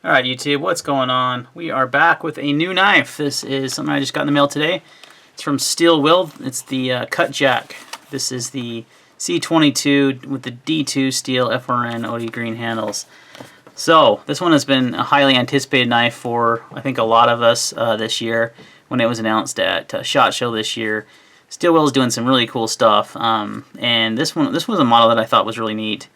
Alright YouTube, what's going on? We are back with a new knife. This is something I just got in the mail today. It's from Steel Will. It's the Cutjack. This is the C22 with the D2 steel FRN OD green handles. So, this one has been a highly anticipated knife for, I think, a lot of us this year when it was announced at SHOT Show this year. Steel Will is doing some really cool stuff, and this was a model that I thought was really neat.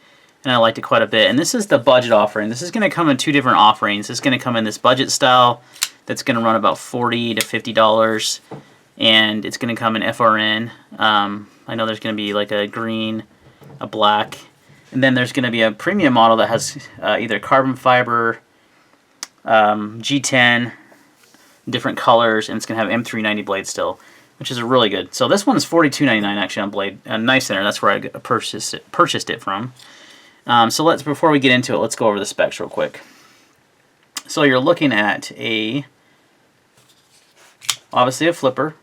And I liked it quite a bit. And this is the budget offering. This is going to come in two different offerings. This is going to come in this budget style that's going to run about $40 to $50. And it's going to come in FRN. I know there's going to be like a green, a black. And then there's going to be a premium model that has either carbon fiber, G10, different colors. And it's going to have M390 blade still, which is really good. So this one is $42.99 actually on Blade. Knife Center. That's where I purchased it from. So before we get into it, let's go over the specs real quick. So you're looking at obviously a flipper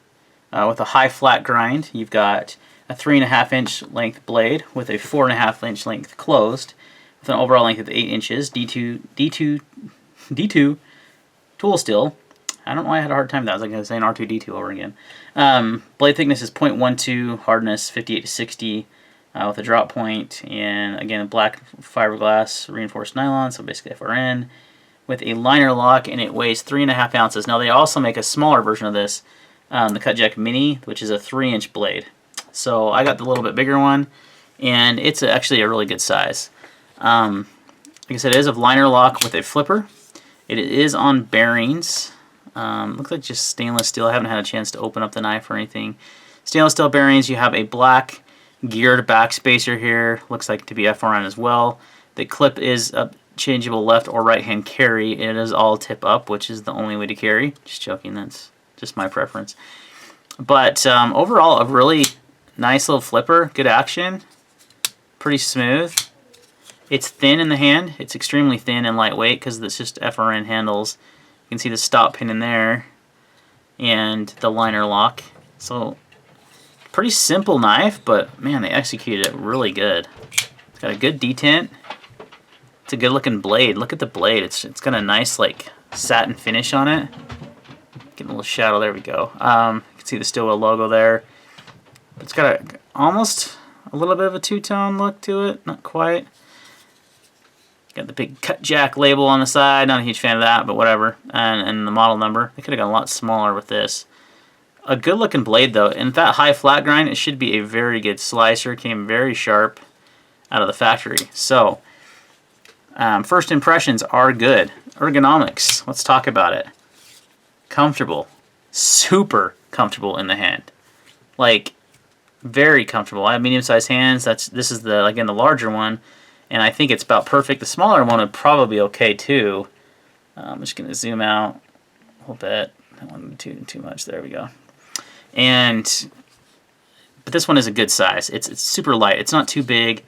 with a high flat grind. You've got a 3.5 inch length blade with a 4.5 inch length closed with an overall length of 8 inches. D2 tool steel. I don't know why I had a hard time with that. I was like I was saying R2D2 over again. Blade thickness is 0.12, hardness 58 to 60. With a drop point, and again, black fiberglass reinforced nylon, so basically FRN, with a liner lock, and it weighs 3.5 ounces. Now, they also make a smaller version of this, the Cutjack Mini, which is a 3-inch blade. So I got the little bit bigger one, and it's actually a really good size. Like I said, it is a liner lock with a flipper. It is on bearings. Looks like just stainless steel. I haven't had a chance to open up the knife or anything. Stainless steel bearings. You have a black geared back spacer here, looks like to be FRN as well. The clip is a changeable left or right hand carry. It is all tip up, which is the only way to carry. Just joking, that's just my preference. But overall, a really nice little flipper, good action, pretty smooth. It's thin in the hand. It's extremely thin and lightweight because it's just FRN handles. You can see the stop pin in there and the liner lock. So pretty simple knife, but man, they executed it really good. It's got a good detent. It's a good looking blade. Look at the blade. It's got a nice like satin finish on it. Getting a little shadow. There we go. You can see the Steel Will logo there. It's got almost a little bit of a two-tone look to it. Not quite. Got the big Cutjack label on the side. Not a huge fan of that, but whatever. And the model number. They could have gone a lot smaller with this. A good looking blade though, and that high flat grind, it should be a very good slicer. Came very sharp out of the factory. So, first impressions are good. Ergonomics, let's talk about it. Comfortable, super comfortable in the hand. Like, very comfortable. I have medium-sized hands. This is the again the larger one, and I think it's about perfect. The smaller one would probably be okay too. I'm just gonna zoom out a little bit. I don't want to do too much. There we go. But this one is a good size. It's super light. It's not too big,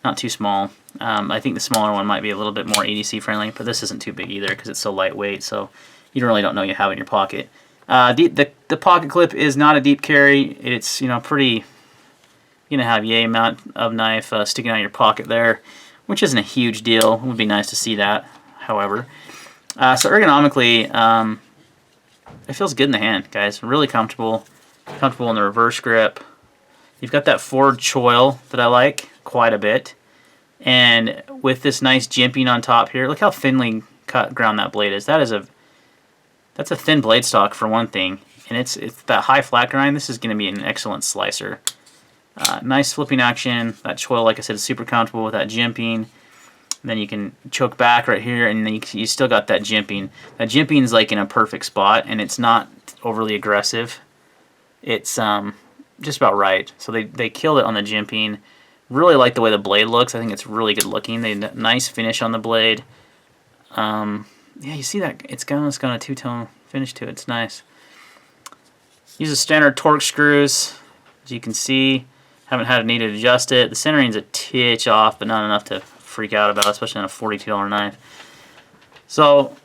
not too small. I think the smaller one might be a little bit more EDC friendly, but this isn't too big either because it's so lightweight. So you really don't know you have it in your pocket. The pocket clip is not a deep carry. It's pretty. You're gonna have yay amount of knife sticking out of your pocket there, which isn't a huge deal. It would be nice to see that. However, so ergonomically, it feels good in the hand, guys. Really comfortable. Comfortable in the reverse grip. You've got that forward choil that I like quite a bit. And with this nice jimping on top here, look how thinly cut ground that blade is. That's a thin blade stock for one thing. And it's that high flat grind. This is going to be an excellent slicer. Nice flipping action. That choil, like I said, is super comfortable with that jimping. And then you can choke back right here, and then you still got that jimping. That jimping is like in a perfect spot, and it's not overly aggressive. It's just about right. So they killed it on the jimping. Really like the way the blade looks. I think it's really good looking. They nice finish on the blade. Yeah, you see that it's got a two-tone finish to it. It's nice. Use a standard torque screws, as you can see. Haven't had a need to adjust it. The centering's a titch off, but not enough to freak out about, especially on a $42 knife. So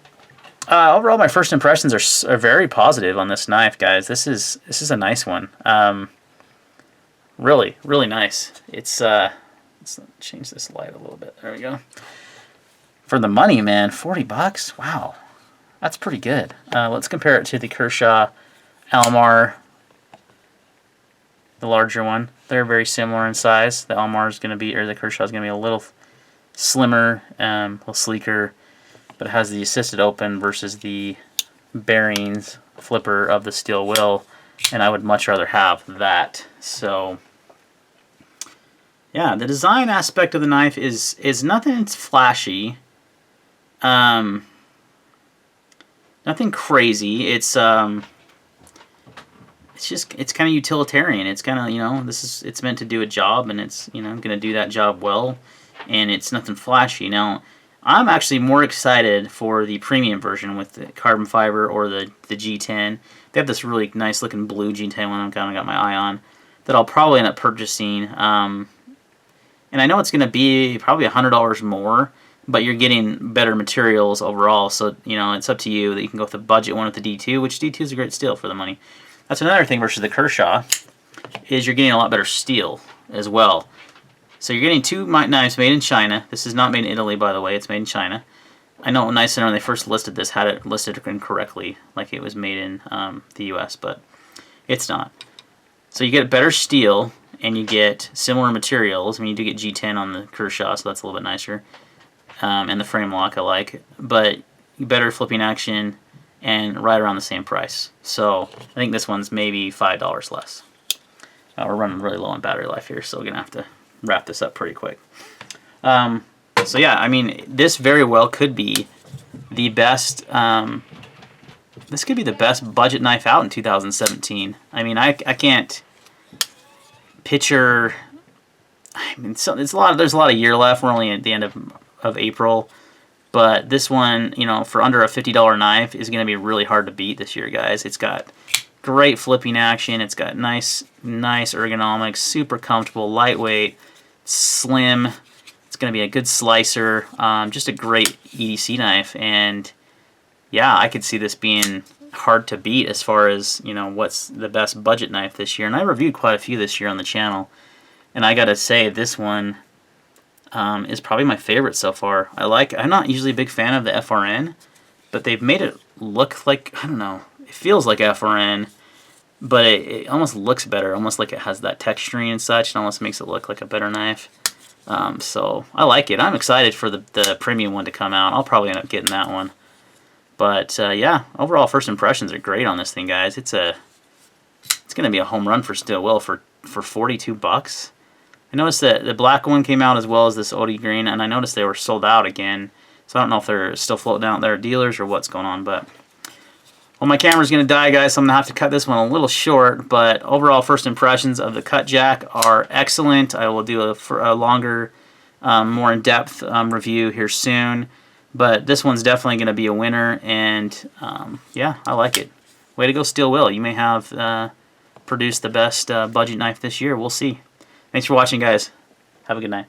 overall, my first impressions are very positive on this knife, guys. This is a nice one. Really, really nice. Let's change this light a little bit. There we go. For the money, man, 40 bucks? Wow. That's pretty good. Let's compare it to the Kershaw Almar, the larger one. They're very similar in size. The Almar is going to be, or the Kershaw is going to be a little slimmer, a little sleeker, but it has the assisted open versus the bearings flipper of the steel wheel, and I would much rather have that. So yeah, the design aspect of the knife is nothing flashy, nothing crazy. It's just, it's kind of utilitarian. It's kind of, you know, it's meant to do a job, and it's, you know, going to do that job well, and it's nothing flashy. Now, I'm actually more excited for the premium version with the carbon fiber or the G10. They have this really nice looking blue G10 one I've kind of got my eye on that I'll probably end up purchasing. And I know it's going to be probably $100 more, but you're getting better materials overall. So, you know, it's up to you that you can go with the budget one with the D2, which D2 is a great steel for the money. That's another thing versus the Kershaw, is you're getting a lot better steel as well. So you're getting two knives made in China. This is not made in Italy, by the way. It's made in China. I know Knife Center, when they first listed this, had it listed incorrectly, like it was made in the U.S., but it's not. So you get better steel, and you get similar materials. I mean, you do get G10 on the Kershaw, so that's a little bit nicer. And the frame lock I like. But better flipping action, and right around the same price. So I think this one's maybe $5 less. We're running really low on battery life here, so we're going to have to wrap this up pretty quick. So yeah, I mean, this very well could be the best, this could be the best budget knife out in 2017. I mean, I can't picture, I mean, so there's a lot of year left. We're only at the end of April. But this one, you know, for under a $50 knife is going to be really hard to beat this year, guys. It's got great flipping action. It's got nice ergonomics, super comfortable, lightweight, slim. It's going to be a good slicer. Just a great EDC knife. And yeah, I could see this being hard to beat as far as, you know, what's the best budget knife this year. And I reviewed quite a few this year on the channel. And I got to say, this one is probably my favorite so far. I'm not usually a big fan of the FRN, but they've made it look like, I don't know, it feels like FRN, but it almost looks better, almost like it has that texturing and such, and almost makes it look like a better knife. So I like it. I'm excited for the premium one to come out. I'll probably end up getting that one. But yeah, overall first impressions are great on this thing, guys. It's going to be a home run for steel wheel for 42 bucks. I noticed that the black one came out as well as this OD green, and I noticed they were sold out again. So I don't know if they're still floating out there at dealers or what's going on. But well, my camera's going to die, guys, so I'm going to have to cut this one a little short. But overall first impressions of the Cutjack are excellent. I will do a longer, more in-depth review here soon. But this one's definitely going to be a winner, and yeah, I like it. Way to go, steel wheel. You may have produced the best budget knife this year. We'll see. Thanks for watching, guys. Have a good night.